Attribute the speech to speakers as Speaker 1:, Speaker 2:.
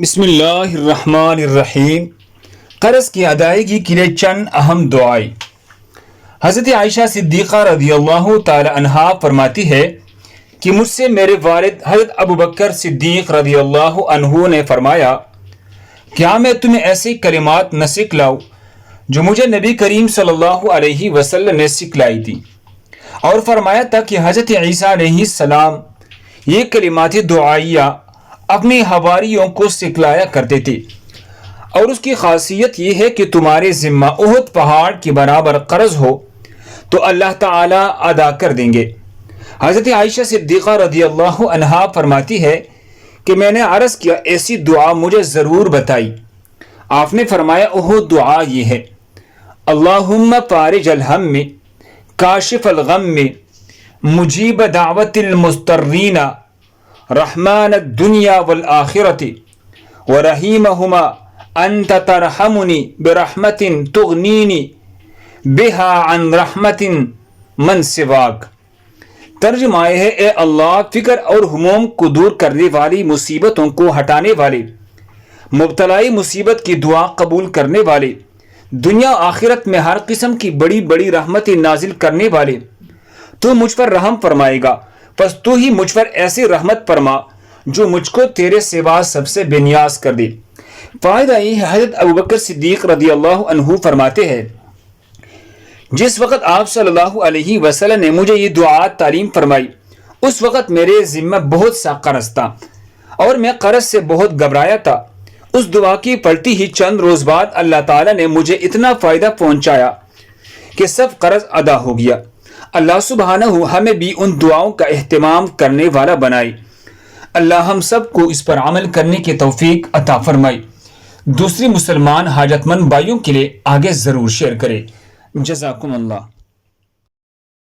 Speaker 1: بسم اللہ الرحمن الرحیم۔ قرض کی ادائیگی کے لیے چند اہم دعائیں۔ حضرت عائشہ صدیقہ رضی اللہ تعالی عنہا فرماتی ہے کہ مجھ سے میرے والد حضرت ابوبکر صدیق رضی اللہ عنہ نے فرمایا، کیا میں تمہیں ایسی کلمات نہ سکھلاؤں جو مجھے نبی کریم صلی اللہ علیہ وسلم نے سکھلائی تھی، اور فرمایا تھا کہ حضرت عیسیٰ علیہ السلام یہ کلمات دعائیہ اپنے حواریوں کو سکھلایا کرتے تھے، اور اس کی خاصیت یہ ہے کہ تمہارے ذمہ احد پہاڑ کے برابر قرض ہو تو اللہ تعالیٰ ادا کر دیں گے۔ حضرت عائشہ صدیقہ رضی اللہ عنہا فرماتی ہے کہ میں نے عرض کیا، ایسی دعا مجھے ضرور بتائی۔ آپ نے فرمایا احد دعا یہ ہے، اللہم فارج الہم کاشف الغم مجیب دعوت المضطرین رحمان الدنیا والآخرت ورحیمہما انت ترحمنی برحمت تغنینی بہا عن رحمت من سواک۔ ترجمہ ہے، اے اللہ، فکر اور ہموم کو دور کرنے والی، مصیبتوں کو ہٹانے والے، مبتلائی مصیبت کی دعا قبول کرنے والے، دنیا آخرت میں ہر قسم کی بڑی بڑی رحمتیں نازل کرنے والے، تو مجھ پر رحم فرمائے گا، پس تو ہی مجھ پر ایسی رحمت فرما جو مجھ کو تیرے سوا سب سے بے نیاز کر دے۔ فائدہ یہ ہے، حضرت ابوبکر صدیق رضی اللہ عنہ فرماتے ہیں، جس وقت آپ صلی اللہ علیہ وسلم نے مجھے یہ دعا تعلیم فرمائی، اس وقت میرے ذمہ بہت سا قرض تھا اور میں قرض سے بہت گھبرایا تھا۔ اس دعا کی پڑھتی ہی چند روز بعد اللہ تعالیٰ نے مجھے اتنا فائدہ پہنچایا کہ سب قرض ادا ہو گیا۔ اللہ سبحانہ ہمیں بھی ان دعاؤں کا اہتمام کرنے والا بنائے۔ اللہ ہم سب کو اس پر عمل کرنے کی توفیق عطا فرمائے۔ دوسری مسلمان حاجت مند بھائیوں کے لیے آگے ضرور شیئر کرے۔ جزاکم اللہ۔